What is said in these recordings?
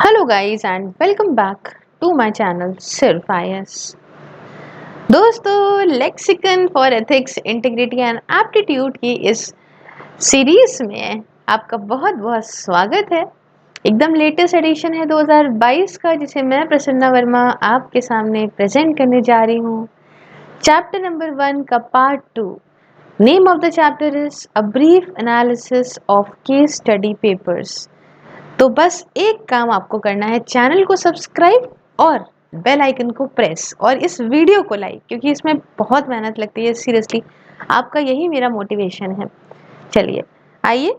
Hello guys and welcome back to my channel SIRFIAS। दोस्तों lexicon for ethics integrity and aptitude की इस series में आपका बहुत बहुत स्वागत है। एकदम लेटेस्ट एडिशन है 2022 का, जिसे मैं प्रसन्ना वर्मा आपके सामने प्रेजेंट करने जा रही हूँ। चैप्टर नंबर 1 का part 2। Name of the chapter is a brief analysis of case study papers. तो बस एक काम आपको करना है, चैनल को सब्सक्राइब और बेल आइकन को प्रेस और इस वीडियो को लाइक, क्योंकि इसमें बहुत मेहनत लगती है। सीरियसली आपका यही मेरा मोटिवेशन है। चलिए आइए।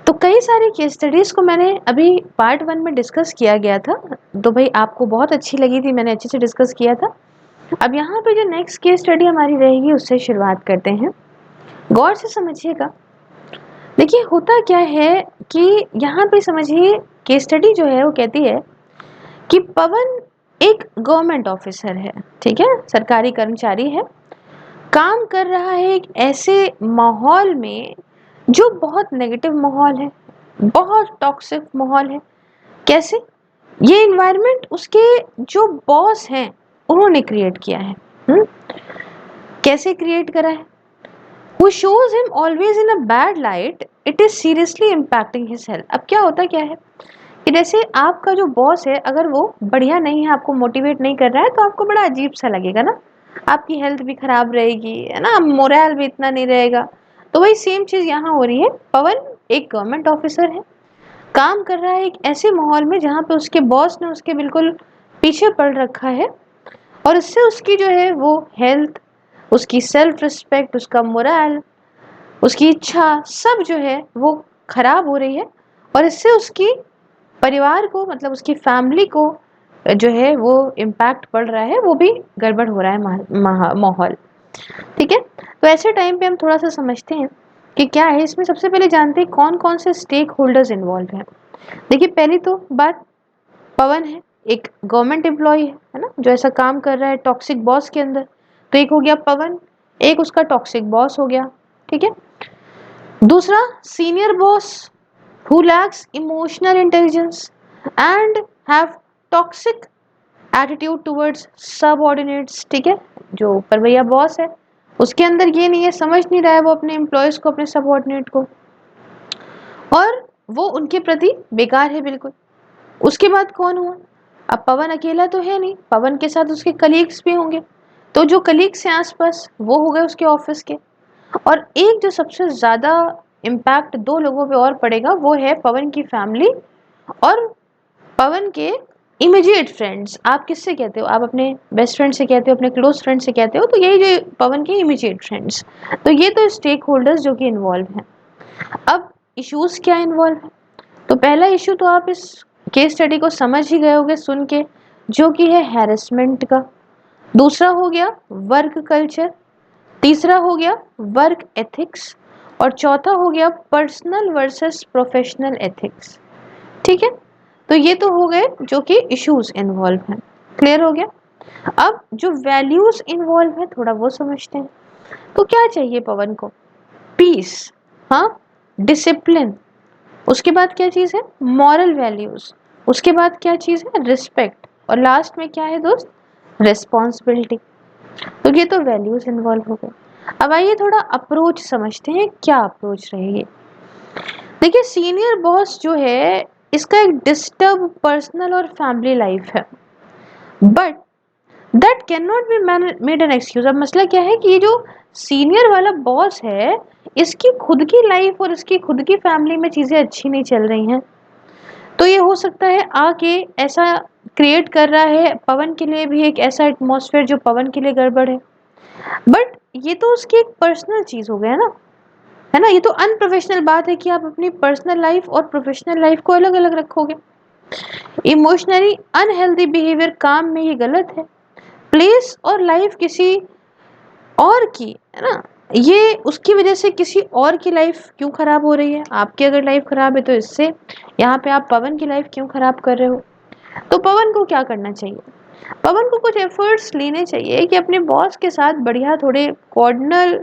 तो कई सारी केस स्टडीज़ को मैंने अभी पार्ट 1 में डिस्कस किया गया था, तो भाई आपको बहुत अच्छी लगी थी, मैंने अच्छे से डिस्कस किया था। अब यहाँ पे जो नेक्स्ट केस स्टडी हमारी रहेगी उससे शुरुआत करते हैं। गौर से समझिएगा। देखिए होता क्या है कि यहाँ पे समझिए, केस स्टडी जो है वो कहती है कि पवन एक गवर्नमेंट ऑफिसर है, ठीक है, सरकारी कर्मचारी है, काम कर रहा है एक ऐसे माहौल में जो बहुत नेगेटिव माहौल है, बहुत टॉक्सिक माहौल है। कैसे? ये इन्वायरमेंट उसके जो बॉस हैं उन्होंने क्रिएट किया है। कैसे क्रिएट करा है? Who shows him always in a bad light, it is seriously impacting his health। अब क्या होता क्या है कि जैसे आपका जो बॉस है, अगर वो बढ़िया नहीं है, आपको मोटिवेट नहीं कर रहा है, तो आपको बड़ा अजीब सा लगेगा ना, आपकी हेल्थ भी खराब रहेगी, है ना, मोरल भी इतना नहीं रहेगा। तो वही सेम चीज़ यहाँ हो रही है। पवन एक गवर्नमेंट ऑफिसर है, काम कर रहा है एक ऐसे माहौल में जहाँ पे उसके बॉस ने उसके बिल्कुल पीछे पड़ रखा है, और इससे उसकी जो है वो हेल्थ, उसकी सेल्फ रिस्पेक्ट, उसका मोरल, उसकी इच्छा सब जो है वो खराब हो रही है। और इससे उसकी परिवार को, मतलब उसकी फैमिली को जो है वो इम्पैक्ट पड़ रहा है, वो भी गड़बड़ हो रहा है माहौल। ठीक है, तो ऐसे टाइम पे हम थोड़ा सा समझते हैं कि क्या है इसमें। सबसे पहले जानते हैं कौन कौन से स्टेक होल्डर्स इन्वॉल्व हैं। देखिए पहली तो बात, पवन है एक गवर्नमेंट एम्प्लॉय है ना, जो ऐसा काम कर रहा है टॉक्सिक बॉस के अंदर। तो एक हो गया पवन, एक उसका टॉक्सिक बॉस हो गया, ठीक है। दूसरा, senior boss who lacks emotional intelligence and have toxic attitude towards subordinates। ठीक है, जो ऊपर भैया बॉस है उसके अंदर ये नहीं है, समझ नहीं रहा है वो अपने एम्प्लॉयज को, अपने सबऑर्डिनेट को, और वो उनके प्रति बेकार है बिल्कुल। उसके बाद कौन हुआ? अब पवन अकेला तो है नहीं, पवन के साथ उसके कलीग्स भी होंगे। तो जो कलीग्स हैं आसपास वो हो गए उसके ऑफिस के। और एक जो सबसे ज़्यादा इम्पैक्ट दो लोगों पे और पड़ेगा, वो है पवन की फैमिली और पवन के इमीडिएट फ्रेंड्स। आप किससे कहते हो? आप अपने बेस्ट फ्रेंड से कहते हो, अपने क्लोज फ्रेंड से कहते हो, तो यही जो पवन के इमीडिएट फ्रेंड्स। तो ये तो स्टेक होल्डर्स जो कि इन्वॉल्व हैं। अब इश्यूज क्या इन्वॉल्व है? तो पहला इशू तो आप इस केस स्टडी को समझ ही गए होंगे सुन के, जो कि है हैरेसमेंट का। दूसरा हो गया वर्क कल्चर, तीसरा हो गया वर्क एथिक्स, और चौथा हो गया पर्सनल वर्सेस प्रोफेशनल एथिक्स। ठीक है, तो ये तो हो गए जो कि इश्यूज इन्वॉल्व हैं। क्लियर हो गया? अब जो वैल्यूज इन्वॉल्व है थोड़ा वो समझते हैं। तो क्या चाहिए पवन को? पीस, हाँ, डिसिप्लिन, उसके बाद क्या चीज़ है? मॉरल वैल्यूज, उसके बाद क्या चीज़ है? रिस्पेक्ट, और लास्ट में क्या है दोस्त? रिस्पॉन्सिबिलिटी। तो ये तो वैल्यूज इन्वॉल्व हो गए। अब आइए थोड़ा अप्रोच समझते हैं, क्या अप्रोच रहेगी। देखिए सीनियर बॉस जो है, इसका एक डिस्टर्ब पर्सनल और फैमिली लाइफ है, but that can not be made an excuse. अब मसला क्या है कि ये जो सीनियर वाला बॉस है, इसकी खुद की लाइफ और इसकी खुद की फैमिली में चीज़ें अच्छी नहीं चल रही हैं। तो ये हो सकता है आके ऐसा क्रिएट कर रहा है पवन के लिए भी एक ऐसा एटमॉस्फेयर जो पवन के लिए गड़बड़ है। बट ये तो उसकी एक पर्सनल चीज़ हो गया ना, है ना। ये तो अनप्रोफेशनल बात है कि आप अपनी पर्सनल लाइफ और प्रोफेशनल लाइफ को अलग अलग रखोगे। इमोशनली अनहेल्दी बिहेवियर काम में ही गलत है। प्लेस और लाइफ किसी और की, है ना, ये उसकी वजह से किसी और की लाइफ क्यों खराब हो रही है? आपकी अगर लाइफ खराब है तो इससे यहाँ पे आप पवन की लाइफ क्यों खराब कर रहे हो? तो पवन को क्या करना चाहिए? पवन को कुछ एफर्ट्स लेने चाहिए कि अपने बॉस के साथ बढ़िया थोड़े कोऑर्डिनल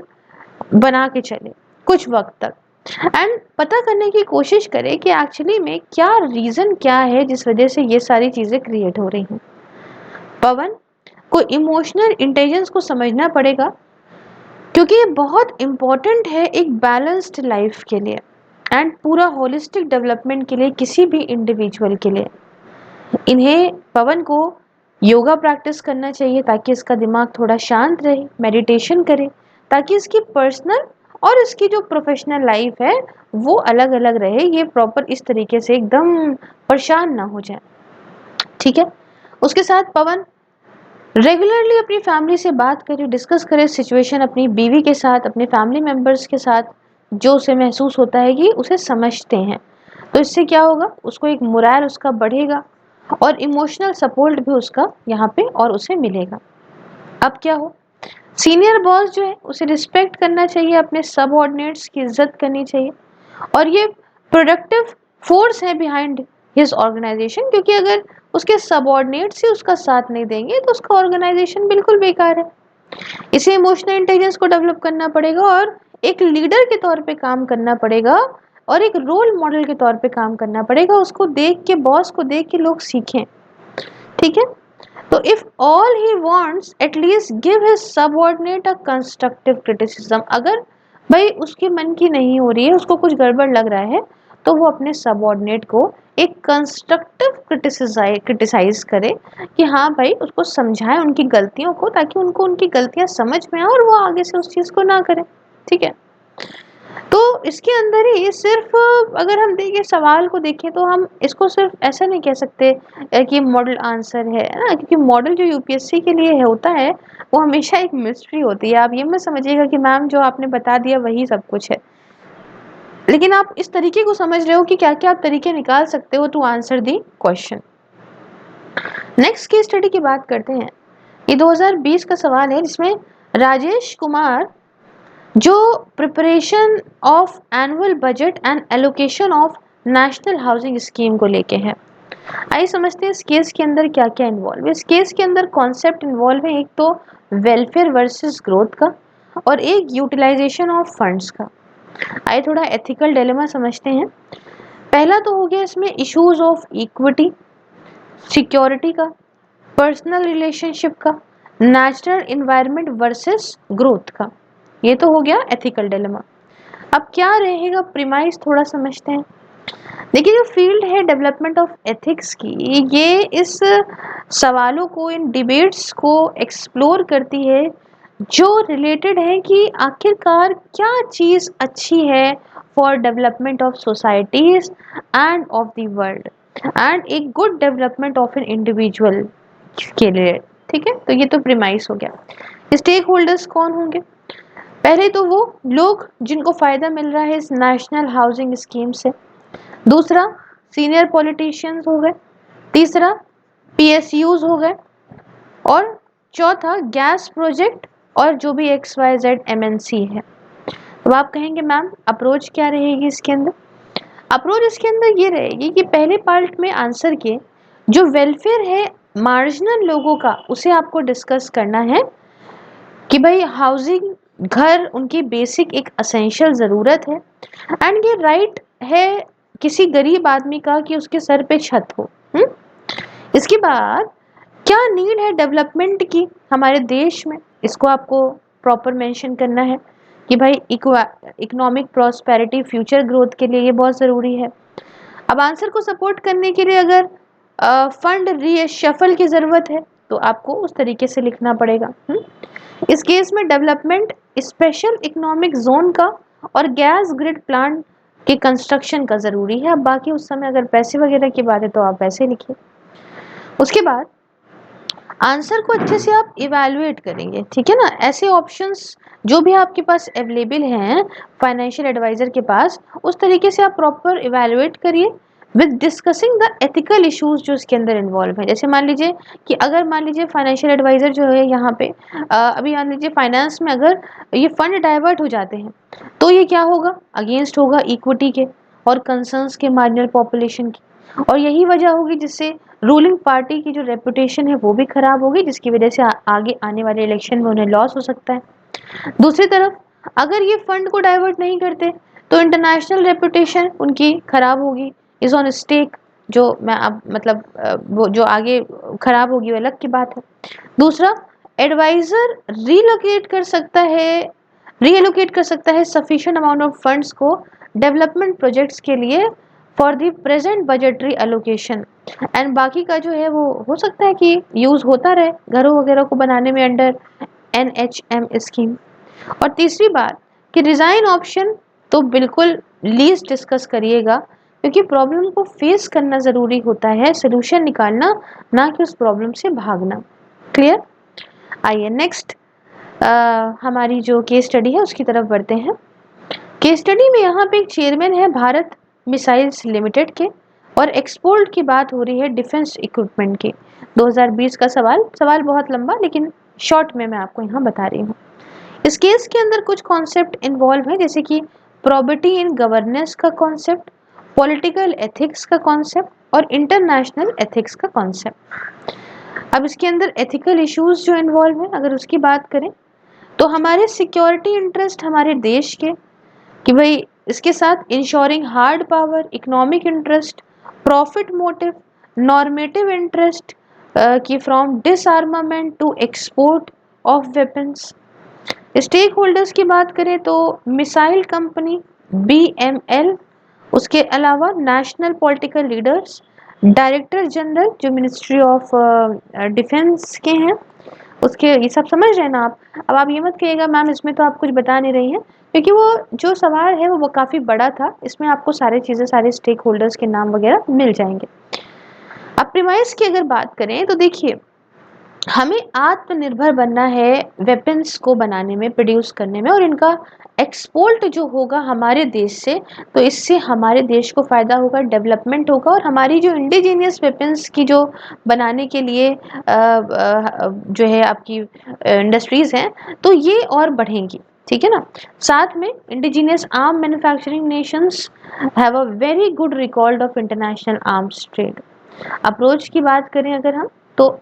बना के चले कुछ वक्त तक। एंड पता करने की कोशिश करें कि एक्चुअली में क्या रीजन क्या है जिस वजह से ये सारी चीजें क्रिएट हो रही हैं। पवन को इमोशनल इंटेलिजेंस को समझना पड़ेगा, क्योंकि ये बहुत इंपॉर्टेंट है एक बैलेंस्ड लाइफ के लिए एंड पूरा होलिस्टिक डेवलपमेंट के लिए किसी भी इंडिविजुअल के लिए। इन्हें पवन को योगा प्रैक्टिस करना चाहिए ताकि इसका दिमाग थोड़ा शांत रहे, मेडिटेशन करे ताकि इसकी पर्सनल और इसकी जो प्रोफेशनल लाइफ है वो अलग अलग रहे, ये प्रॉपर इस तरीके से एकदम परेशान ना हो जाए। ठीक है, उसके साथ पवन रेगुलरली अपनी फैमिली से बात करे, डिस्कस करे सिचुएशन अपनी बीवी के साथ, अपने फैमिली मेम्बर्स के साथ, जो उसे महसूस होता है कि उसे समझते हैं। तो इससे क्या होगा, उसको एक मोरल उसका बढ़ेगा और इमोशनल सपोर्ट भी उसका यहाँ पे और उसे मिलेगा। अब क्या हो, सीनियर बॉस जो है उसे रिस्पेक्ट करना चाहिए, अपने सबऑर्डिनेट्स की इज्जत करनी चाहिए और ये प्रोडक्टिव फोर्स है बिहाइंड हिज ऑर्गेनाइजेशन, क्योंकि अगर उसके सबऑर्डिनेट्स ही उसका साथ नहीं देंगे तो उसका ऑर्गेनाइजेशन बिल्कुल बेकार है। इसे इमोशनल इंटेलिजेंस को डेवलप करना पड़ेगा और एक लीडर के तौर पे काम करना पड़ेगा और एक रोल मॉडल के तौर पे काम करना पड़ेगा। उसको देख के, बॉस को देख के लोग सीखें। ठीक है, तो if all he wants at least give his subordinate a constructive criticism. अगर भाई उसके मन की नहीं हो रही है, उसको कुछ गड़बड़ लग रहा है, तो वो अपने सबऑर्डिनेट को एक कंस्ट्रक्टिव क्रिटिसाइज करे कि हाँ भाई, उसको समझाए उनकी गलतियों को ताकि उनको उनकी गलतियां समझ में आए और वो आगे से उस चीज को ना करें। ठीक है, तो इसके अंदर ही सिर्फ अगर हम देखें सवाल को देखें तो हम इसको सिर्फ ऐसा नहीं कह सकते कि मॉडल आंसर है ना, क्योंकि मॉडल जो यूपीएससी के लिए होता है वो हमेशा एक मिस्ट्री होती है। आप ये मत समझिएगा कि मैम जो आपने बता दिया वही सब कुछ है, लेकिन आप इस तरीके को समझ रहे हो कि क्या क्या आप तरीके निकाल सकते हो to answer the question. Next case study की बात करते हैं। ये 2020 का सवाल है जिसमें राजेश कुमार जो preparation of annual budget and allocation of national housing scheme को लेके है। आइए समझते हैं इस केस के अंदर क्या क्या इन्वॉल्व है। इस केस के अंदर कॉन्सेप्ट इन्वॉल्व है, एक तो वेलफेयर वर्सेस ग्रोथ का और एक यूटिलाइजेशन ऑफ फंड्स का। आइए थोड़ा एथिकल डिलेमा समझते हैं। पहला तो हो गया इसमें इश्यूज ऑफ इक्विटी, सिक्योरिटी का, पर्सनल रिलेशनशिप का, नेचुरल इन्वायरमेंट वर्सेस ग्रोथ का। ये तो हो गया एथिकल डिलेमा। अब क्या रहेगा प्रीमाइस, थोड़ा समझते हैं। देखिए, जो फील्ड है डेवलपमेंट ऑफ एथिक्स की, ये इस सवालों को, इन डिबेट्स को एक्सप्लोर करती है जो रिलेटेड है कि आखिरकार क्या चीज़ अच्छी है for development of societies and of the world and एक good development of an individual के लिए। ठीक है, तो ये तो प्रीमाइस हो गया। स्टेक होल्डर्स कौन होंगे? पहले तो वो लोग जिनको फायदा मिल रहा है इस नेशनल हाउसिंग स्कीम से, दूसरा सीनियर पॉलिटिशियंस हो गए, तीसरा पीएसयूज हो गए और चौथा गैस प्रोजेक्ट और जो भी XYZ MNC है। तो आप कहेंगे मैम अप्रोच क्या रहेगी इसके अंदर? अप्रोच इसके अंदर ये रहेगी कि पहले पार्ट में आंसर के जो वेलफेयर है मार्जिनल लोगों का, उसे आपको डिस्कस करना है कि भाई हाउसिंग, घर उनकी बेसिक एक असेंशियल ज़रूरत है एंड ये राइट है किसी गरीब आदमी का कि उसके सर पे छत हो। इसके बाद क्या नीड है डेवलपमेंट की हमारे देश में, इसको आपको प्रॉपर मेंशन करना है कि भाई इकोनॉमिक प्रॉस्पेरिटी, फ्यूचर ग्रोथ के लिए ये बहुत ज़रूरी है। अब आंसर को सपोर्ट करने के लिए अगर फंड रीशफल की ज़रूरत है तो आपको उस तरीके से लिखना पड़ेगा। इस केस में डेवलपमेंट स्पेशल इकोनॉमिक जोन का और गैस ग्रिड प्लांट के कंस्ट्रक्शन का ज़रूरी है। अब बाकी उस समय अगर पैसे वगैरह की बात है तो आप पैसे लिखिए। उसके बाद आंसर को अच्छे से आप इवैल्यूएट करेंगे, ठीक है ना। ऐसे ऑप्शंस जो भी आपके पास अवेलेबल हैं फाइनेंशियल एडवाइजर के पास, उस तरीके से आप प्रॉपर इवैल्यूएट करिए with discussing the ethical issues जो इसके अंदर इन्वॉल्व है। जैसे मान लीजिए कि अगर मान लीजिए फाइनेंशियल एडवाइजर जो है यहाँ पे अभी मान लीजिए फाइनेंस में अगर ये फंड डाइवर्ट हो जाते हैं तो ये क्या होगा, अगेंस्ट होगा इक्विटी के और कंसर्न्स के मार्जिनल पॉपुलेशन की, और यही वजह होगी जिससे रूलिंग पार्टी की जो रेपुटेशन है वो भी खराब होगी, जिसकी वजह से आगे आने वाले इलेक्शन में उन्हें लॉस हो सकता है। दूसरी तरफ अगर ये फंड को डाइवर्ट नहीं करते तो इंटरनेशनल रेपुटेशन उनकी खराब होगी, इज ऑन स्टेक, जो मैं अब मतलब वो जो आगे खराब होगी वो अलग की बात है। दूसरा, एडवाइजर रीएलोकेट कर सकता है सफिशिएंट अमाउंट ऑफ फंड्स को डेवलपमेंट प्रोजेक्ट्स के लिए for the present budgetary allocation, and बाकी का जो है वो हो सकता है कि यूज होता रहे घरों वगैरह को बनाने में अंडर NHM स्कीम। और तीसरी बात कि रिजाइन ऑप्शन तो बिल्कुल लीस्ट डिस्कस करिएगा, क्योंकि प्रॉब्लम को फेस करना जरूरी होता है, सोल्यूशन निकालना, ना कि उस प्रॉब्लम से भागना। क्लियर? आइए नेक्स्ट हमारी जो केस स्टडी है उसकी तरफ बढ़ते हैं। केस स्टडी में यहाँ पे एक चेयरमैन है भारत मिसाइल्स लिमिटेड के, और एक्सपोर्ट की बात हो रही है डिफेंस इक्विपमेंट की। 2020 का सवाल बहुत लंबा, लेकिन शॉर्ट में मैं आपको यहाँ बता रही हूँ। इस केस के अंदर कुछ कॉन्सेप्ट इन्वॉल्व है, जैसे कि प्रॉपर्टी इन गवर्नेंस का कॉन्सेप्ट, पॉलिटिकल एथिक्स का कॉन्सेप्ट और इंटरनेशनल एथिक्स का कॉन्सेप्ट। अब इसके अंदर एथिकल इश्यूज जो इन्वॉल्व है, अगर उसकी बात करें तो हमारे सिक्योरिटी इंटरेस्ट हमारे देश के, कि भाई इसके साथ insuring hard power, economic interest, profit motive, normative interest की from disarmament to export of weapons. Stakeholders की बात करें तो मिसाइल कंपनी BML, उसके अलावा national political leaders, director general जो मिनिस्ट्री ऑफ डिफेंस के हैं, उसके ये सब समझ रहे हैं ना आप। अब आप ये मत कहिएगा मैम इसमें तो आप कुछ बता नहीं रही हैं, क्योंकि वो जो सवाल है वो काफ़ी बड़ा था, इसमें आपको सारी चीज़ें, सारे स्टेक होल्डर्स के नाम वगैरह मिल जाएंगे। अब प्रीमाइस की अगर बात करें तो देखिए, हमें आत्मनिर्भर बनना है वेपन्स को बनाने में, प्रोड्यूस करने में, और इनका एक्सपोर्ट जो होगा हमारे देश से, तो इससे हमारे देश को फ़ायदा होगा, डेवलपमेंट होगा, और हमारी जो इंडिजीनियस वेपन्स की जो बनाने के लिए जो है आपकी इंडस्ट्रीज़ हैं, तो ये और बढ़ेंगी। ठीक है ना। साथ में indigenous arm manufacturing Nations have a very good record of international arms trade. Approach की बात करें अगर हम, तो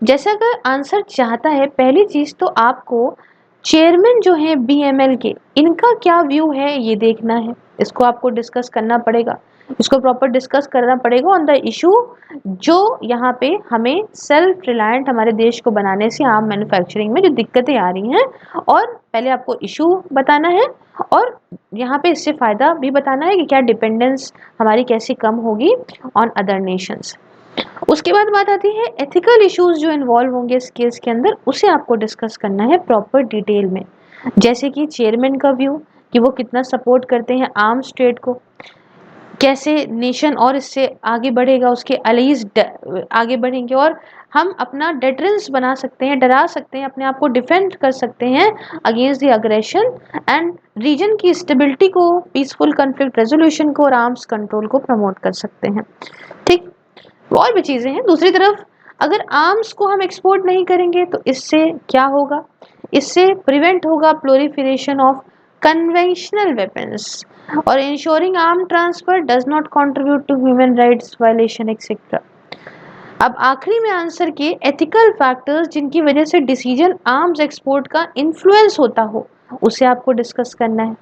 जैसा अगर आंसर चाहता है, पहली चीज तो आपको चेयरमैन जो है BML के, इनका क्या व्यू है ये देखना है, इसको आपको डिस्कस करना पड़ेगा, इसको प्रॉपर डिस्कस करना पड़ेगा ऑन द इशू जो यहाँ पे हमें सेल्फ रिलायंट हमारे देश को बनाने से आर्म मैन्युफैक्चरिंग में जो दिक्कतें आ रही हैं, और पहले आपको इशू बताना है, और यहाँ पे इससे फायदा भी बताना है कि क्या डिपेंडेंस हमारी कैसे कम होगी ऑन अदर नेशंस। उसके बाद बात आती है एथिकल इश्यूज जो इन्वॉल्व होंगे इस केस के अंदर, उसे आपको डिस्कस करना है प्रॉपर डिटेल में, जैसे कि चेयरमैन का व्यू कि वो कितना सपोर्ट करते हैं आर्म्स ट्रेड को, कैसे नेशन और इससे आगे बढ़ेगा, उसके अलीज आगे बढ़ेंगे, और हम अपना डेटरेंस बना सकते हैं, डरा सकते हैं, अपने आप को डिफेंड कर सकते हैं against the aggression, and region की स्टेबिलिटी को, पीसफुल कॉन्फ्लिक्ट रेजोल्यूशन को और आर्म्स कंट्रोल को प्रमोट कर सकते हैं। ठीक, और भी चीजें हैं। दूसरी तरफ अगर आर्म्स को हम एक्सपोर्ट नहीं करेंगे तो इससे क्या होगा, इससे प्रिवेंट होगा प्रोलिफरेशन ऑफ कन्वेंशनल वेपन्स, और ensuring arm transfer does not contribute to human rights violation etcetera. अब आखिरी में आंसर के एथिकल फैक्टर्स जिनकी वजह से डिसीजन आर्म्स एक्सपोर्ट का इन्फ्लुएंस होता हो, उसे आपको डिस्कस करना है,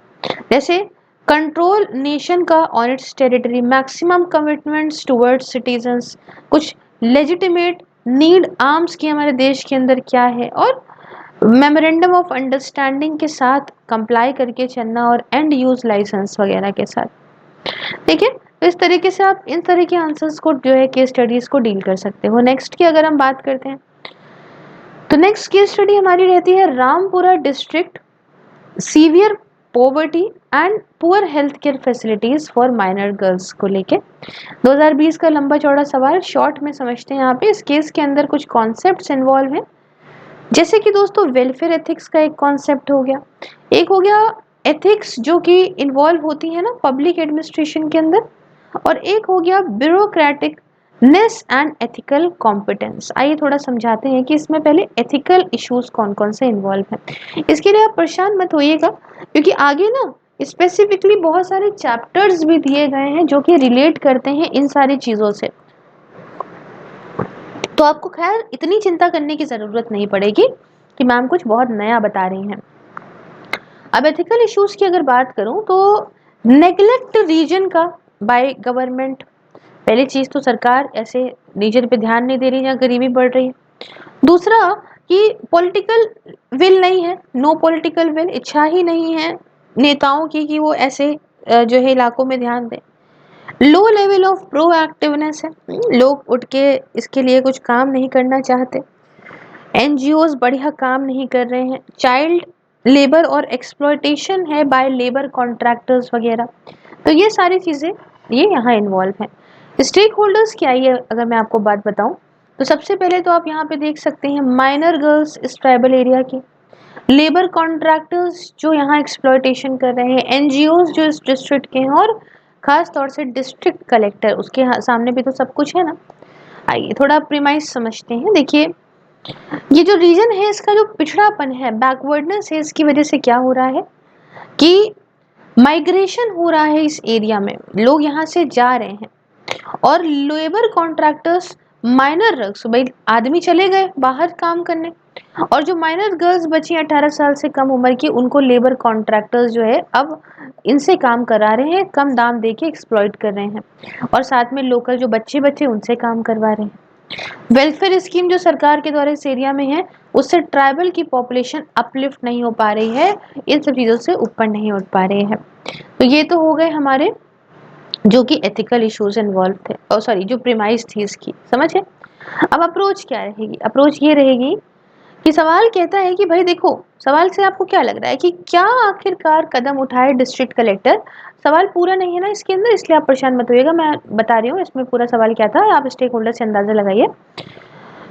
जैसे कंट्रोल नेशन का on it's territory, maximum commitments towards citizens, कुछ लेजिटिमेट नीड आर्म्स की हमारे देश के अंदर क्या है, और मेमोरेंडम ऑफ अंडरस्टैंडिंग के साथ कंप्लाई करके चलना, और एंड यूज लाइसेंस वगैरह के साथ। ठीक है, तो इस तरीके से आप इन तरह के आंसर्स को जो है केस स्टडीज को डील कर सकते हो। नेक्स्ट की अगर हम बात करते हैं तो नेक्स्ट केस स्टडी हमारी रहती है Rampura district severe poverty and poor health care facilities for minor girls को लेके। 2020 का लंबा चौड़ा सवाल शॉर्ट में समझते हैं। यहाँ पे इस केस के अंदर कुछ कॉन्सेप्ट्स इन्वॉल्व हैं, जैसे कि दोस्तों वेलफेयर एथिक्स का एक कॉन्सेप्ट हो गया, एक हो गया एथिक्स जो कि इन्वॉल्व होती है ना पब्लिक एडमिनिस्ट्रेशन के अंदर, और एक हो गया ब्यूरोक्रेटिकनेस एंड एथिकल कॉम्पिटेंस। आइए थोड़ा समझाते हैं कि इसमें पहले एथिकल इश्यूज कौन कौन से इन्वॉल्व हैं। इसके लिए आप परेशान मत होइएगा, क्योंकि आगे ना स्पेसिफिकली बहुत सारे चैप्टर्स भी दिए गए हैं जो कि रिलेट करते हैं इन सारी चीज़ों से, तो आपको खैर इतनी चिंता करने की ज़रूरत नहीं पड़ेगी कि मैम कुछ बहुत नया बता रही हैं। अब एथिकल इश्यूज की अगर बात करूं तो नेग्लेक्ट रीजन का बाय गवर्नमेंट, पहली चीज तो सरकार ऐसे रीजन पे ध्यान नहीं दे रही जहाँ गरीबी बढ़ रही है। दूसरा कि पॉलिटिकल विल नहीं है, नो पॉलिटिकल विल, इच्छा ही नहीं है नेताओं की कि वो ऐसे जो है इलाकों में ध्यान दें। लो लेवल ऑफ प्रोएक्टिवनेस है, लोग उठ के इसके लिए कुछ काम नहीं करना चाहते। एनजीओज बढ़िया काम नहीं कर रहे हैं। चाइल्ड लेबर और एक्सप्लॉयटेशन है बाय लेबर कॉन्ट्रैक्टर्स वगैरह। तो ये सारी चीज़ें ये यहाँ इन्वॉल्व हैं। स्टेक होल्डर्स क्या है अगर मैं आपको बात बताऊं तो सबसे पहले तो आप यहाँ पे देख सकते हैं माइनर गर्ल्स इस ट्राइबल एरिया की, लेबर कॉन्ट्रैक्टर्स जो यहाँ एक्सप्लॉयटेशन कर रहे हैं, एनजीओज जो इस डिस्ट्रिक्ट के हैं, और खास तौर से डिस्ट्रिक्ट कलेक्टर, उसके सामने भी तो सब कुछ है ना। आइए थोड़ा प्रीमाइस समझते हैं। देखिए ये जो रीजन है इसका जो पिछड़ापन है, बैकवर्डनेस है, इसकी वजह से क्या हो रहा है कि माइग्रेशन हो रहा है इस एरिया में, लोग यहाँ से जा रहे हैं और लेबर कॉन्ट्रैक्टर्स माइनर रग्स, भाई आदमी चले गए बाहर काम करने, और जो माइनर गर्ल्स बची 18 साल से कम उम्र की उनको लेबर कॉन्ट्रैक्टर्स जो है अब इनसे काम करा रहे हैं, कम दाम देके एक्सप्लॉइट कर रहे हैं, और साथ में लोकल जो बच्चे उनसे काम करवा रहे हैं। वेलफेयर स्कीम जो सरकार के द्वारा इस एरिया में है उससे ट्राइबल की पॉपुलेशन अपलिफ्ट नहीं हो पा रही है, इन सब चीज़ों से ऊपर नहीं उठ पा रहे हैं। तो ये तो हो गए हमारे जो कि एथिकल इश्यूज इन्वॉल्व थे, और सॉरी जो प्रीमाइस थी इसकी, समझे। अब अप्रोच क्या रहेगी, अप्रोच ये रहेगी कि सवाल कहता है कि भाई देखो, सवाल से आपको क्या लग रहा है कि क्या आखिरकार कदम उठाए डिस्ट्रिक्ट कलेक्टर। सवाल पूरा नहीं है ना इसके अंदर, इसलिए आप परेशान मत होइएगा, मैं बता रही हूँ इसमें पूरा सवाल क्या था, आप स्टेक होल्डर से अंदाजा लगाइए।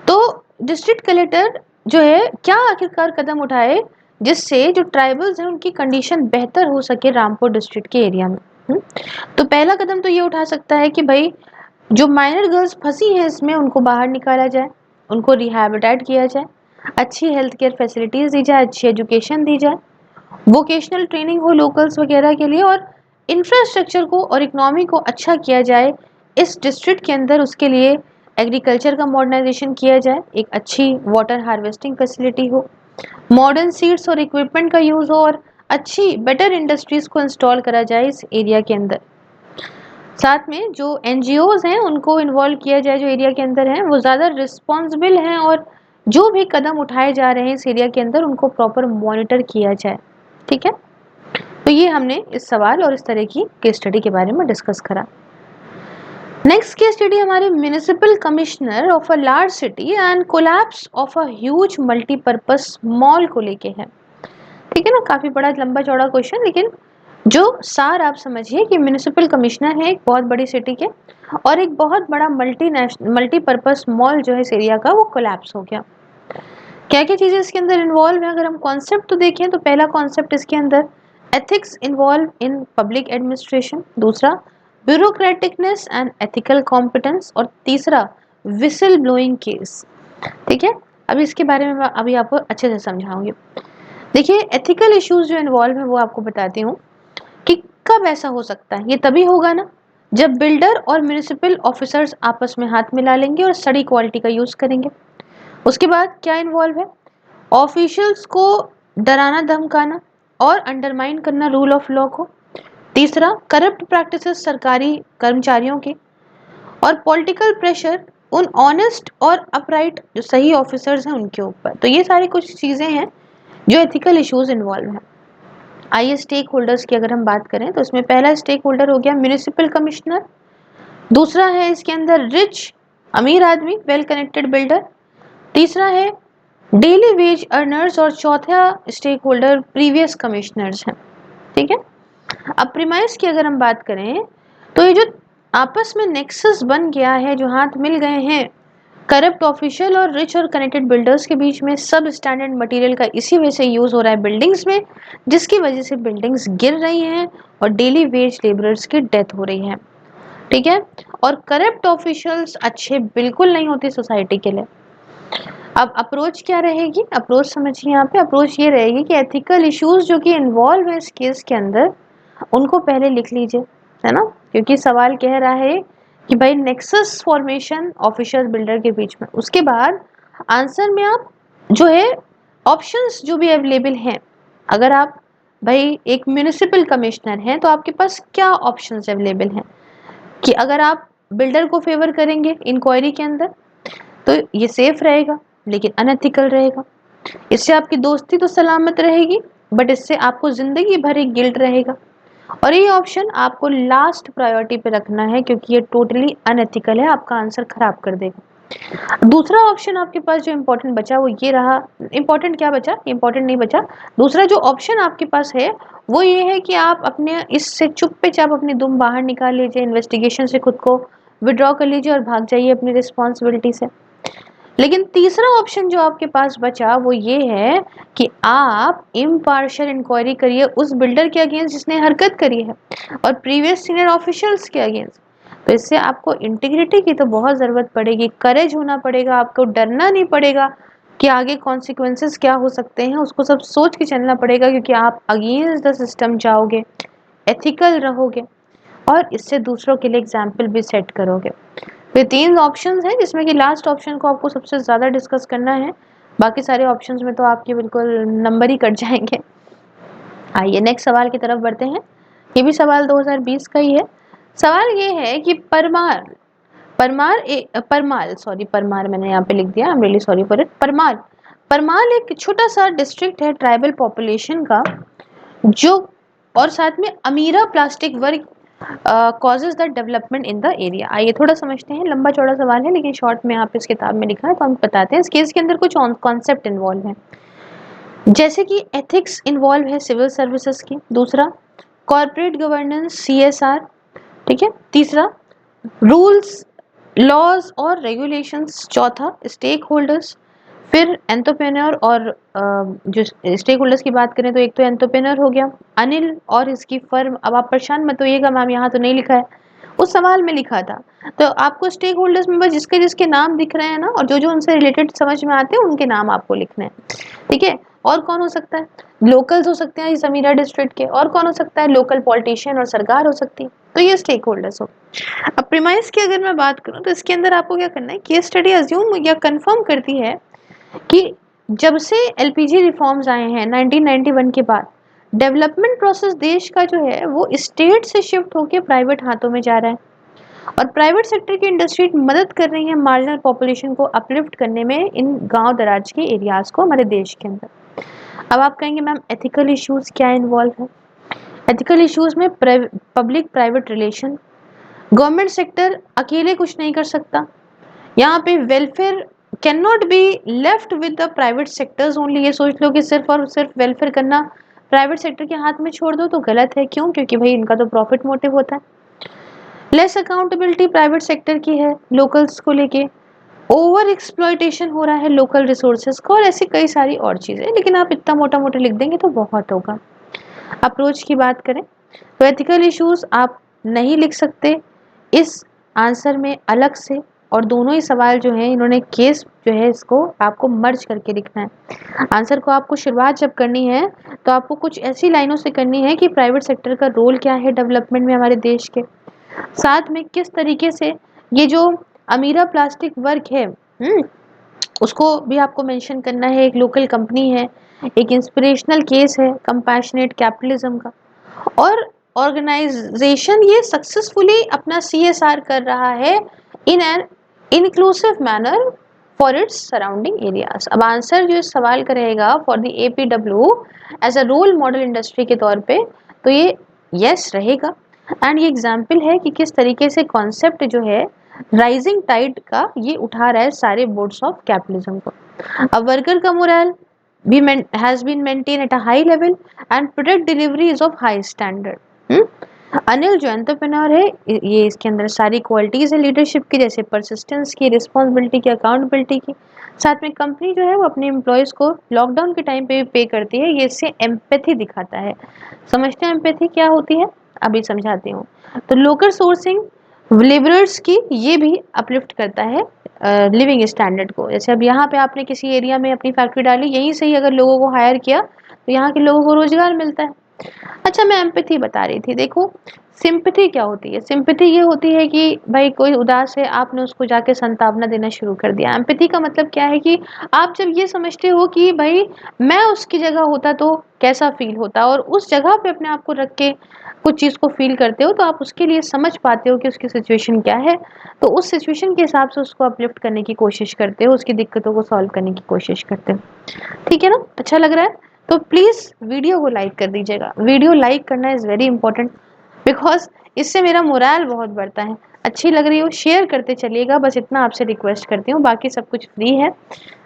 तो डिस्ट्रिक्ट कलेक्टर जो है क्या आखिरकार कदम उठाए जिससे जो ट्राइबल्स हैं उनकी कंडीशन बेहतर हो सके रामपुर डिस्ट्रिक्ट के एरिया में। तो पहला कदम तो ये उठा सकता है कि भाई जो माइनर गर्ल्स फंसी हैं इसमें उनको बाहर निकाला जाए, उनको रिहैबिलिटेट किया जाए, अच्छी हेल्थ केयर फैसिलिटीज़ दी जाए, अच्छी एजुकेशन दी जाए, वोकेशनल ट्रेनिंग हो लोकल्स वगैरह के लिए, और इंफ्रास्ट्रक्चर को और इकोनॉमी को अच्छा किया जाए इस डिस्ट्रिक्ट के अंदर। उसके लिए एग्रीकल्चर का मॉडर्नाइजेशन किया जाए, एक अच्छी वाटर हार्वेस्टिंग फैसिलिटी हो, मॉडर्न सीड्स और इक्विपमेंट का यूज़ हो, और अच्छी बेटर इंडस्ट्रीज़ को इंस्टॉल करा जाए इस एरिया के अंदर। साथ में जो एनजीओज हैं उनको इन्वॉल्व किया जाए जो एरिया के अंदर हैं, वो ज़्यादा रिस्पॉन्सिबल हैं, और जो भी कदम उठाए जा रहे हैं इस एरिया के अंदर उनको प्रॉपर मॉनिटर किया जाए। ठीक है, तो ये हमने इस सवाल और इस तरह की केस स्टडी के बारे में डिस्कस करा। नेक्स्ट केस स्टडी हमारे municipal commissioner of a large city and collapse of a huge multipurpose mall को लेके है। ठीक है ना, काफ़ी बड़ा लंबा चौड़ा क्वेश्चन, लेकिन जो सार आप समझिए कि म्युनिसिपल कमिश्नर है एक बहुत बड़ी सिटी के, और एक बहुत बड़ा मल्टीपर्पस मॉल जो है इस एरिया का वो कोलैप्स हो गया। क्या क्या चीज़ें इसके अंदर इन्वॉल्व है, अगर हम कॉन्सेप्ट तो देखें तो पहला कॉन्सेप्ट इसके अंदर ethics involve in public administration, दूसरा ब्यूरोक्रेटिकनेस एंड एथिकल कॉम्पिटेंस, और तीसरा विसल ब्लोइंग केस। ठीक है, अभी इसके बारे में मैं अभी आपको अच्छे से समझाऊंगी। देखिए एथिकल इश्यूज जो इन्वॉल्व है वो आपको बताती हूँ कि कब ऐसा हो सकता है। ये तभी होगा ना जब बिल्डर और म्युनिसिपल ऑफिसर्स आपस में हाथ मिला लेंगे और सड़ी क्वालिटी का यूज़ करेंगे। उसके बाद क्या इन्वॉल्व है, ऑफिशियल्स को डराना धमकाना और अंडरमाइन करना रूल ऑफ लॉ को, तीसरा करप्ट प्रैक्टिसेस सरकारी कर्मचारियों की, और पॉलिटिकल प्रेशर उन ऑनेस्ट और अपराइट जो सही ऑफिसर्स हैं उनके ऊपर। तो ये सारी कुछ चीज़ें हैं जो एथिकल इश्यूज इन्वॉल्व हैं। आइए स्टेक होल्डर्स की अगर हम बात करें तो इसमें पहला स्टेक होल्डर हो गया म्युनिसिपल कमिश्नर, दूसरा है इसके अंदर रिच अमीर आदमी वेल कनेक्टेड बिल्डर, तीसरा है डेली वेज अर्नर्स, और चौथा स्टेक होल्डर प्रीवियस कमिश्नर्स हैं। ठीक है, अब प्रीमाइस की अगर हम बात करें तो ये जो आपस में नेक्सस बन गया है, जो हाथ मिल गए हैं करप्ट ऑफिशियल और रिच और कनेक्टेड बिल्डर्स के बीच में, सब स्टैंडर्ड मटेरियल का इसी वजह से यूज़ हो रहा है बिल्डिंग्स में, जिसकी वजह से बिल्डिंग्स गिर रही हैं और डेली वेज लेबरर्स की डेथ हो रही है। ठीक है, और करप्ट ऑफिशियल्स अच्छे बिल्कुल नहीं होते सोसाइटी के लिए। अब अप्रोच क्या रहेगी, अप्रोच समझिए यहाँ पे, अप्रोच ये रहेगी कि एथिकल इश्यूज जो कि इन्वॉल्व है इस केस के अंदर उनको पहले लिख लीजिए, है ना, क्योंकि सवाल कह रहा है कि भाई नेक्सस फॉर्मेशन ऑफिशियल बिल्डर के बीच में। उसके बाद आंसर में आप जो है ऑप्शंस जो भी अवेलेबल हैं, अगर आप भाई एक म्यूनिसिपल कमिश्नर हैं तो आपके पास क्या ऑप्शंस अवेलेबल हैं कि अगर आप बिल्डर को फेवर करेंगे इंक्वायरी के अंदर तो ये सेफ रहेगा लेकिन अनएथिकल रहेगा, इससे आपकी दोस्ती तो सलामत रहेगी बट इससे आपको जिंदगी भर एक गिल्ट रहेगा, और ये ऑप्शन आपको लास्ट प्रायोरिटी पे रखना है क्योंकि ये टोटली अनएथिकल है, आपका आंसर खराब कर देगा। दूसरा ऑप्शन आपके पास जो इंपॉर्टेंट बचा वो ये रहा, इंपॉर्टेंट क्या बचा, इंपॉर्टेंट नहीं बचा, दूसरा जो ऑप्शन आपके पास है वो ये है कि आप अपने इससे चुप्पे चाप अपनी दुम बाहर निकाल लीजिए, इन्वेस्टिगेशन से खुद को विड्रॉ कर लीजिए और भाग जाइए अपनी रिस्पॉन्सिबिलिटी से। लेकिन तीसरा ऑप्शन जो आपके पास बचा वो ये है कि आप इम्पार्शियल इंक्वायरी करिए उस बिल्डर के अगेंस्ट जिसने हरकत करी है और प्रीवियस सीनियर ऑफिशियल्स के अगेंस्ट। तो इससे आपको इंटीग्रिटी की तो बहुत ज़रूरत पड़ेगी, करेज होना पड़ेगा, आपको डरना नहीं पड़ेगा कि आगे कॉन्सिक्वेंसेस क्या हो सकते हैं, उसको सब सोच के चलना पड़ेगा क्योंकि आप अगेंस्ट द सिस्टम जाओगे, एथिकल रहोगे और इससे दूसरों के लिए एग्जाम्पल भी सेट करोगे। तो 3 ऑप्शंस हैं जिसमें कि लास्ट ऑप्शन को आपको सबसे ज़्यादा डिस्कस करना है, बाकी सारे ऑप्शंस में तो आपके बिल्कुल नंबर ही कट जाएंगे। आइए नेक्स्ट सवाल की तरफ बढ़ते हैं, ये भी सवाल 2020 का ही है। सवाल ये है कि परमाल मैंने यहाँ पे लिख दिया, I am really sorry for it. Parmal एक छोटा सा डिस्ट्रिक्ट है ट्राइबल पॉपुलेशन का जो, और साथ में अमीरा plastic work causes the development in the area. आइए थोड़ा समझते हैं, लंबा चौड़ा सवाल है लेकिन शॉर्ट में यहाँ पे इस किताब में लिखा है तो हम बताते हैं। इस केस के अंदर कुछ कॉन्सेप्ट इन्वॉल्व है, जैसे कि एथिक्स इन्वॉल्व है सिविल सर्विसेज की, दूसरा कॉर्पोरेट गवर्नेंस CSR, ठीक है, तीसरा रूल्स लॉज और रेगुलेशंस, चौथा स्टेक होल्डर्स, फिर एंटरप्रेन्योर और जो स्टेक होल्डर्स की बात करें तो एक तो एंटरप्रेन्योर हो गया अनिल और इसकी फर्म। अब आप परेशान मत होइएगा मैम यहाँ तो नहीं लिखा है, उस सवाल में लिखा था, तो आपको स्टेक होल्डर्स में बस जिसके जिसके नाम दिख रहे हैं ना और जो जो उनसे रिलेटेड समझ में आते हैं उनके नाम आपको लिखने हैं, ठीक है। और कौन हो सकता है, लोकल्स हो सकते हैं इस अमीरा डिस्ट्रिक्ट के, और कौन हो सकता है, लोकल पॉलिटिशियन और सरकार हो सकती है, तो ये स्टेक होल्डर्स हो। अब प्रीमाइस की अगर मैं बात करूं तो इसके अंदर आपको क्या करना है, केस स्टडी अज्यूम या कंफर्म करती है कि जब से LPG रिफॉर्म्स आए हैं 1991 के बाद, डेवलपमेंट प्रोसेस देश का जो है वो स्टेट से शिफ्ट होकर प्राइवेट हाथों में जा रहा है और प्राइवेट सेक्टर की इंडस्ट्री मदद कर रही है मार्जिनल पॉपुलेशन को अपलिफ्ट करने में इन गांव दराज के एरियाज को हमारे देश के अंदर। अब आप कहेंगे मैम एथिकल इश्यूज क्या इन्वॉल्व है, एथिकल इश्यूज में public private relation, government sector अकेले कुछ नहीं कर सकता, यहाँ पे welfare can not be left with the private sectors only, ये सोच लो कि सिर्फ और सिर्फ वेलफेयर करना प्राइवेट सेक्टर के हाथ में छोड़ दो तो गलत है, क्यों, क्योंकि भाई इनका तो प्रॉफिट मोटिव होता है। लेस अकाउंटेबिलिटी प्राइवेट सेक्टर की है लोकल्स को लेके, ओवर एक्सप्लॉयटेशन हो रहा है लोकल रिसोर्सेज का, और ऐसी कई सारी और चीजें, लेकिन आप इतना मोटा मोटा लिख देंगे तो बहुत होगा। अप्रोच की बात करें तो एथिकल इश्यूज आप नहीं लिख सकते इस आंसर में अलग से, और दोनों ही सवाल जो है इन्होंने केस जो है इसको आपको मर्ज करके लिखना है। आंसर को आपको शुरुआत जब करनी है तो आपको कुछ ऐसी लाइनों से करनी है कि प्राइवेट सेक्टर का रोल क्या है डेवलपमेंट में हमारे देश के, साथ में किस तरीके से ये जो अमीरा प्लास्टिक वर्क है उसको भी आपको मेंशन करना है, एक लोकल कंपनी है, एक इंस्पिरेशनल केस है कंपैशनेट कैपिटलिज्म का, और ऑर्गेनाइजेशन ये सक्सेसफुली अपना CSR कर रहा है in an inclusive manner for its surrounding areas. अब आंसर जो इस सवाल का रहेगा for the APW as a role model industry के तौर पे तो ये यस रहेगा, एंड ये एग्जाम्पल है कि किस तरीके से कॉन्सेप्ट जो है राइजिंग टाइड का ये उठा रहा है सारे बोर्ड्स ऑफ कैपिटलिज्म को। अब वर्कर का मोरल भी has been maintained at a high level and product delivery is of high standard। Anil जो एंटरप्रेन्योर है ये इसके अंदर सारी क्वालिटीज है लीडरशिप की, जैसे परसिस्टेंस की, रिस्पॉन्सिबिलिटी की, अकाउंटेबिलिटी की, साथ में कंपनी जो है वो अपने एम्प्लॉयज को लॉकडाउन के टाइम पे भी पे करती है, ये इससे एम्पैथी दिखाता है। समझते हैं एम्पैथी क्या होती है, अभी समझाती हूँ। तो लोकल सोर्सिंग लेबरर्स की ये भी अपलिफ्ट करता है लिविंग स्टैंडर्ड को, जैसे अब यहाँ पे आपने किसी एरिया में अपनी फैक्ट्री डाली, यहीं से ही अगर लोगों को हायर किया तो यहाँ के लोगों को रोजगार मिलता है, अच्छा, मैं एम्पैथी बता रही थी। देखो, सिंपैथी क्या होती है? सिंपैथी ये होती है कि भाई कोई उदास है, आपने उसको जाके सांत्वना देना शुरू कर दिया। एम्पैथी का मतलब क्या है कि आप जब ये समझते हो कि भाई मैं उसकी जगह होता तो कैसा फील होता, और उस जगह पे अपने आप को रख के कुछ चीज़ को फील करते हो, तो आप उसके लिए समझ पाते हो कि उसकी सिचुएशन क्या है, तो उस सिचुएशन के हिसाब से उसको अपलिफ्ट करने की कोशिश करते हो, उसकी दिक्कतों को सॉल्व करने की कोशिश करते हो। ठीक है ना? अच्छा लग रहा है? तो प्लीज वीडियो को लाइक कर दीजिएगा। वीडियो लाइक करना इज वेरी इंपॉर्टेंट, बिकॉज इससे मेरा मोरल बहुत बढ़ता है। अच्छी लग रही हो शेयर करते चलिएगा, बस इतना आपसे रिक्वेस्ट करती हूँ, बाकी सब कुछ फ्री है,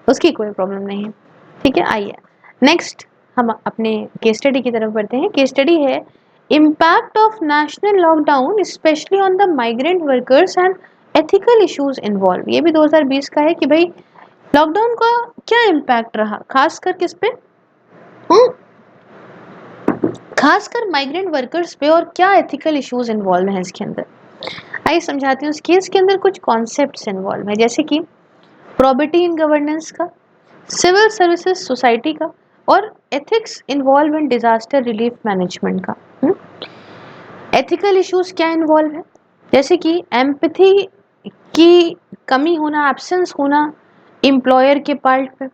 उसकी कोई प्रॉब्लम नहीं है। ठीक है, आइए नेक्स्ट हम अपने केस स्टडी की तरफ बढ़ते हैं। केस स्टडी है impact of national lockdown specially on the migrant workers and ethical issues involve. ये भी 2020 का है कि भाई लॉकडाउन का क्या इम्पैक्ट रहा, खासकर किस पे? खासकर माइग्रेंट वर्कर्स पे, और क्या एथिकल इश्यूज इन्वॉल्व हैं इसके अंदर। आइए समझाती हूँ। इस केस के अंदर कुछ कॉन्सेप्ट्स इन्वॉल्व है, जैसे कि प्रॉपर्टी इन गवर्नेंस का, सिविल सर्विसेज सोसाइटी का, और ethics involve in disaster relief management का। एथिकल इश्यूज क्या इन्वॉल्व है? जैसे कि एम्पैथी की कमी होना, एब्सेंस होना एम्प्लॉयर के पार्ट पे,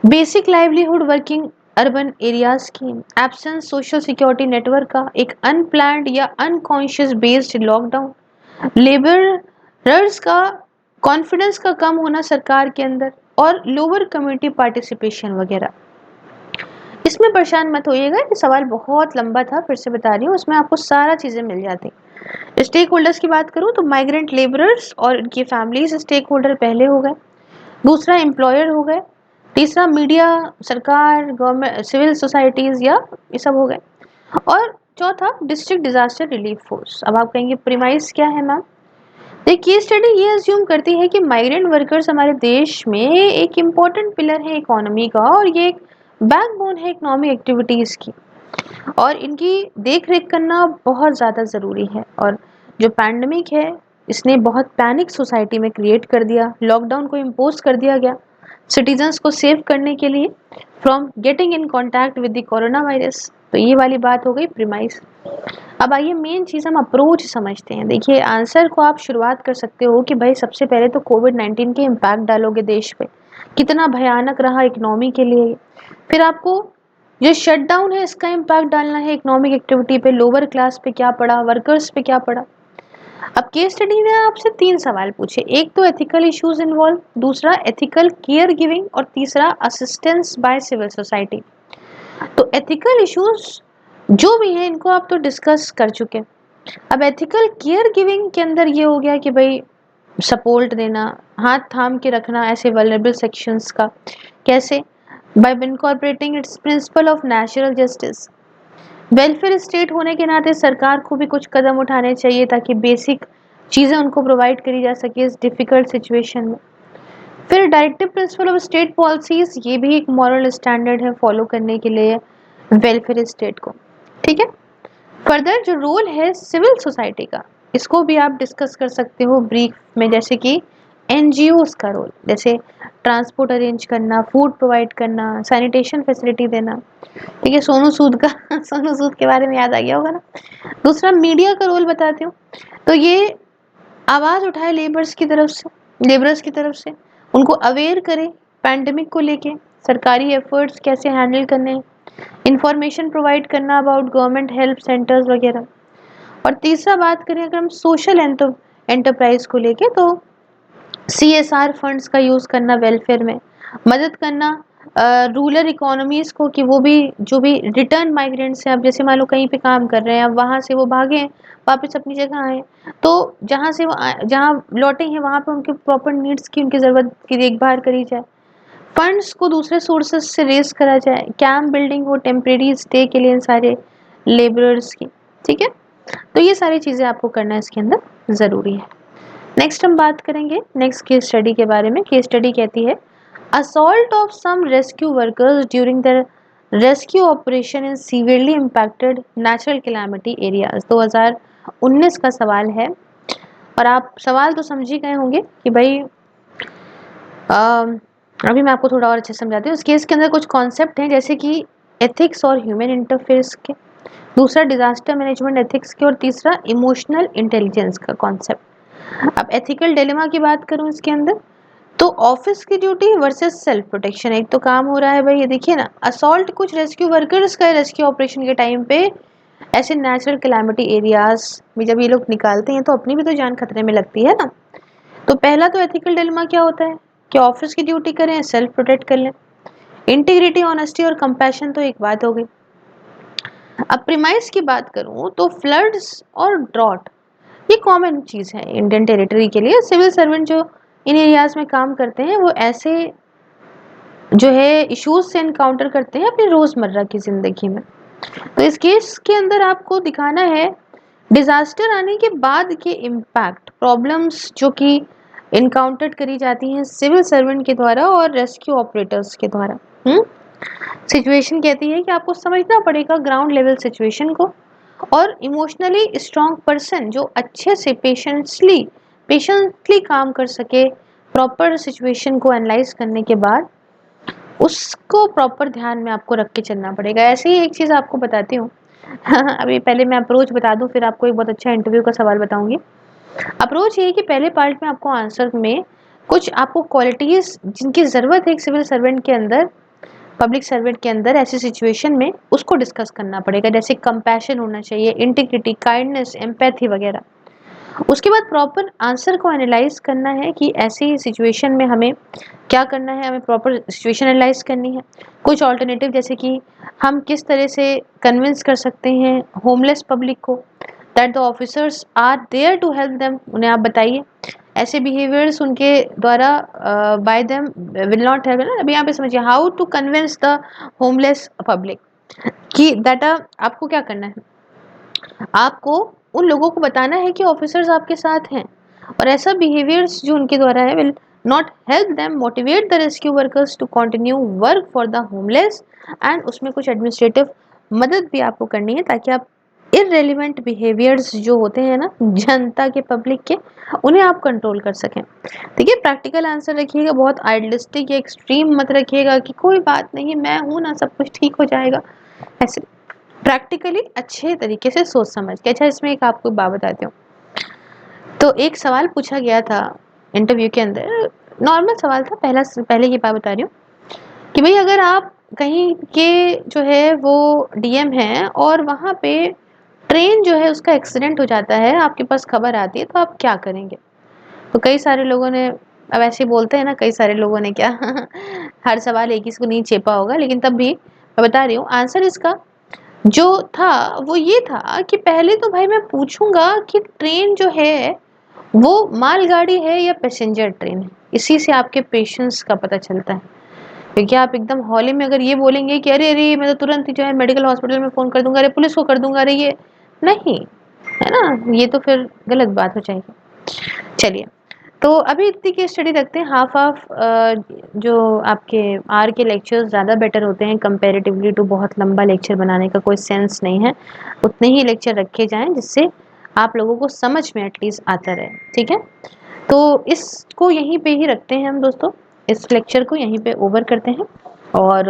basic livelihood working urban areas की एब्सेंस, सोशल सिक्योरिटी नेटवर्क का, एक अनप्लान्ड या अनकॉन्शियस बेस्ड लॉकडाउन, लेबरर्स का कॉन्फिडेंस का कम होना सरकार के अंदर, और लोअर कम्युनिटी पार्टिसिपेशन वगैरह। इसमें परेशान मत होइएगा, ये सवाल बहुत लंबा था, फिर से बता रही हूँ, उसमें आपको सारा चीजें मिल जाती। स्टेक होल्डर्स की बात करूँ तो माइग्रेंट लेबरर्स और उनकी फैमिलीज स्टेक होल्डर पहले हो गए, दूसरा एम्प्लॉयर हो गए, तीसरा मीडिया, सरकार, गवर्नमेंट, सिविल सोसाइटीज या ये सब हो गए, और चौथा डिस्ट्रिक्ट डिजास्टर रिलीफ फोर्स। अब आप कहेंगे प्रीमाइस क्या है मैम? देखिए, स्टडी ये अज्यूम करती है कि माइग्रेंट वर्कर्स हमारे देश में एक इम्पोर्टेंट पिलर है इकोनॉमी का, और ये एक बैकबोन है इकोनॉमिक एक्टिविटीज की, और इनकी देख रेख करना बहुत ज़्यादा ज़रूरी है। और जो पैंडमिक है, इसने बहुत पैनिक सोसाइटी में क्रिएट कर दिया, लॉकडाउन को इम्पोज कर दिया गया सिटीजन्स को सेव करने के लिए from getting in contact with the corona virus. तो ये वाली बात हो गई प्रीमाइस। अब आइए मेन चीज़ हम अप्रोच समझते हैं। देखिए, आंसर को आप शुरुआत कर सकते हो कि भाई सबसे पहले तो कोविड-19 के इम्पैक्ट डालोगे देश पे, कितना भयानक रहा इकोनॉमी के लिए। फिर आपको जो शटडाउन है इसका इम्पैक्ट डालना है इकोनॉमिक एक्टिविटी पे, लोअर क्लास पे क्या पड़ा, वर्कर्स पे क्या पड़ा। अब केस स्टडी ने आपसे 3 सवाल पूछे, एक तो एथिकल इश्यूज इन्वॉल्व, दूसरा एथिकल केयर गिविंग, और तीसरा असिस्टेंस बाय सिविल सोसाइटी। तो एथिकल इश्यूज जो भी है इनको आप तो डिस्कस कर चुके। अब एथिकल केयर गिविंग के अंदर ये हो गया कि भाई सपोर्ट देना, हाथ थाम के रखना ऐसे वल्नरेबल सेक्शंस का। कैसे? Bye incorporating it's principle of natural justice. Welfare state होने के नाते सरकार को भी कुछ कदम उठाने चाहिए ताकि बेसिक चीज़ें उनको प्रोवाइड करी जा सके इस डिफिकल्ट सिचुएशन में। फिर directive principle of state policies, ये भी एक मॉरल स्टैंडर्ड है फॉलो करने के लिए वेलफेयर स्टेट को। ठीक है, फर्दर जो रोल है सिविल सोसाइटी का, इसको भी आप डिस्कस कर सकते हो ब्रीफ में, जैसे कि एनजीओज का रोल, जैसे ट्रांसपोर्ट अरेंज करना, फूड प्रोवाइड करना, सैनिटेशन फैसिलिटी देना। ठीक है, सोनू सूद का सोनू सूद के बारे में याद आ गया होगा ना। दूसरा मीडिया का रोल बताती हूँ, तो ये आवाज़ उठाए लेबरर्स की तरफ से उनको अवेयर करे पैंडेमिक को लेके, सरकारी एफर्ट्स कैसे हैंडल करने, इंफॉर्मेशन प्रोवाइड करना अबाउट गवर्नमेंट हेल्प सेंटर्स वगैरह। और तीसरा बात करें अगर हम सोशल एंटरप्राइज को लेके, तो सीएसआर फंड्स का यूज़ करना वेलफेयर में, मदद करना रूरल इकोनॉमीज को कि वो भी जो भी रिटर्न माइग्रेंट्स हैं, अब जैसे मान लो कहीं पे काम कर रहे हैं, अब वहाँ से वो भागे वापस अपनी जगह आए, तो जहाँ से वो जहाँ लौटे हैं वहाँ पे उनके प्रॉपर नीड्स की, उनकी ज़रूरत की देखभाल करी जाए, फंड्स को दूसरे सोर्सेज से रेज करा जाए, कैंप बिल्डिंग हो टेम्परेरी स्टे के लिए इन सारे लेबरर्स की। ठीक है, तो ये सारी चीज़ें आपको करना इसके अंदर ज़रूरी है। नेक्स्ट हम बात करेंगे नेक्स्ट केस स्टडी के बारे में। केस स्टडी कहती है assault of some rescue workers during the rescue operation in severely impacted natural calamity areas. 2019 का सवाल है, और आप सवाल तो समझ ही गए होंगे कि भाई अभी मैं आपको थोड़ा और अच्छे से समझाती हूँ। इस केस के अंदर कुछ कॉन्सेप्ट हैं, जैसे कि एथिक्स और ह्यूमन इंटरफेस के, दूसरा डिजास्टर मैनेजमेंट एथिक्स की, और तीसरा इमोशनल इंटेलिजेंस का कॉन्सेप्ट। अब एथिकल डिलेमा की बात करूं इसके अंदर, तो ऑफिस की ड्यूटी वर्सेस सेल्फ प्रोटेक्शन। एक तो काम हो रहा है भाई, ये देखिए ना, असॉल्ट कुछ रेस्क्यू वर्कर्स का रेस्क्यू ऑपरेशन के टाइम पे ऐसे नेचुरल कैलामिटी एरियाज में जब ये लोग निकालते हैं तो अपनी भी तो जान खतरे में लगती है ना। तो पहला तो एथिकल डिलेमा क्या होता है कि ऑफिस की ड्यूटी करें, सेल्फ प्रोटेक्ट कर लें। इंटीग्रिटी, ऑनेस्टी और कंपैशन तो एक बात हो गई। अब प्रीमाइस की बात करूं तो फ्लड्स और ड्रॉट ये कॉमन चीज है इंडियन टेरिटरी के लिए। सिविल सर्वेंट जो इन एरियाज में काम करते हैं वो ऐसे जो है इश्यूज से एनकाउंटर करते हैं अपनी रोजमर्रा की जिंदगी में। तो इस केस के अंदर आपको दिखाना है डिजास्टर आने के बाद के इम्पैक्ट, प्रॉब्लम्स जो कि इनकाउंटर करी जाती हैं सिविल सर्वेंट के द्वारा और रेस्क्यू ऑपरेटर्स के द्वारा। सिचुएशन कहती है कि आपको समझना पड़ेगा ग्राउंड लेवल सिचुएशन को, और इमोशनली स्ट्रांग पर्सन जो अच्छे से पेशेंटली काम कर सके, प्रॉपर सिचुएशन को एनालाइज करने के बाद उसको प्रॉपर ध्यान में आपको रख के चलना पड़ेगा। ऐसे ही एक चीज़ आपको बताती हूँ अभी पहले मैं अप्रोच बता दूं, फिर आपको एक बहुत अच्छा इंटरव्यू का सवाल बताऊंगी। अप्रोच ये है कि पहले पार्ट में आपको आंसर में कुछ आपको क्वालिटीज जिनकी ज़रूरत है एक सिविल सर्वेंट के अंदर, पब्लिक सर्वेंट के अंदर ऐसी सिचुएशन में, उसको डिस्कस करना पड़ेगा। जैसे कंपैशन होना चाहिए, इंटीग्रिटी, काइंडनेस, एम्पैथी वगैरह। उसके बाद प्रॉपर आंसर को एनालाइज करना है कि ऐसी सिचुएशन में हमें क्या करना है, हमें प्रॉपर सिचुएशन एनालाइज करनी है। कुछ ऑल्टरनेटिव जैसे कि हम किस तरह से कन्विंस कर सकते हैं होमलेस पब्लिक को that the officers are there to help them, उन्हें आप बताइए ऐसे बिहेवियर्स उनके द्वारा by them will not help. अभी यहाँ पे समझिए how to convince the homeless public कि दैट आपको क्या करना है, आपको उन लोगों को बताना है कि ऑफिसर्स आपके साथ हैं और ऐसा बिहेवियर्स जो उनके द्वारा है will not help them motivate the rescue workers to continue work for the homeless. And उसमें कुछ एडमिनिस्ट्रेटिव मदद भी आपको करनी है ताकि आप इररेलेवेंट बिहेवियर्स जो होते हैं ना जनता के, पब्लिक के, उन्हें आप कंट्रोल कर सकें। ठीक है, प्रैक्टिकल आंसर रखिएगा, बहुत आइडियलिस्टिक या एक्सट्रीम मत रखिएगा कि कोई बात नहीं मैं हूं ना सब कुछ ठीक हो जाएगा, ऐसे प्रैक्टिकली अच्छे तरीके से सोच समझ के। अच्छा, इसमें एक आपको बात बताती हूँ। तो एक सवाल पूछा गया था इंटरव्यू के अंदर, नॉर्मल सवाल था, पहले की बात बता रही हूँ कि भाई अगर आप कहीं के जो है वो डीएम हैं और वहाँ पे ट्रेन जो है उसका एक्सीडेंट हो जाता है, आपके पास खबर आती है, तो आप क्या करेंगे? तो कई सारे लोगों ने, अब ऐसे बोलते हैं ना, कई सारे लोगों ने क्या हर सवाल एक ही को नहीं चेपा होगा, लेकिन तब भी मैं बता रही हूँ आंसर इसका जो था वो ये था कि पहले तो भाई मैं पूछूंगा कि ट्रेन जो है वो मालगाड़ी है या पैसेंजर ट्रेन है। इसी से आपके पेशेंस का पता चलता है, क्योंकि आप एकदम हौले में अगर ये बोलेंगे कि अरे अरे मैं तो तुरंत ही जो है मेडिकल हॉस्पिटल में फ़ोन कर दूंगा, अरे पुलिस को कर दूंगा, अरे ये नहीं है ना, ये तो फिर गलत बात हो जाएगी। चलिए, तो अभी इतनी की स्टडी रखते हैं। हाफ हाफ जो आपके आर के लेक्चर्स ज़्यादा बेटर होते हैं कंपैरेटिवली टू बहुत लंबा लेक्चर बनाने का कोई सेंस नहीं है। उतने ही लेक्चर रखे जाएं जिससे आप लोगों को समझ में एटलीस्ट आता रहे। ठीक है, तो इसको यहीं पे ही रखते हैं हम दोस्तों, इस लेक्चर को यहीं पे ओवर करते हैं। और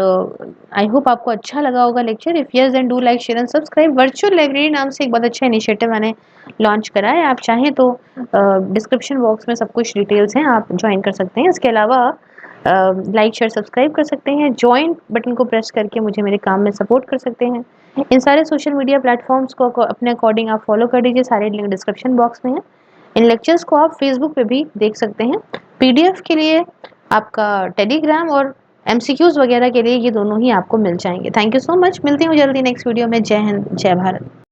आई होप आपको अच्छा लगा होगा lecture. If yes then do like share and subscribe. Virtual library नाम से एक बहुत अच्छा इनिशिएटिव मैंने लॉन्च करा है, आप चाहें तो डिस्क्रिप्शन बॉक्स में सब कुछ डिटेल्स हैं, आप ज्वाइन कर सकते हैं। इसके अलावा लाइक शेयर सब्सक्राइब कर सकते हैं, ज्वाइन बटन को प्रेस करके मुझे मेरे काम में सपोर्ट कर सकते हैं। इन सारे सोशल मीडिया प्लेटफॉर्म्स को अपने अकॉर्डिंग आप फॉलो कर दीजिए, सारे लिंक डिस्क्रिप्शन बॉक्स में है। इन लेक्चर्स को आप फेसबुक पे भी देख सकते हैं। पीडीएफ के लिए आपका टेलीग्राम और एमसीक्यूज वगैरह के लिए ये दोनों ही आपको मिल जाएंगे। थैंक यू सो मच, मिलती हूँ जल्दी नेक्स्ट वीडियो में। जय हिंद, जय भारत।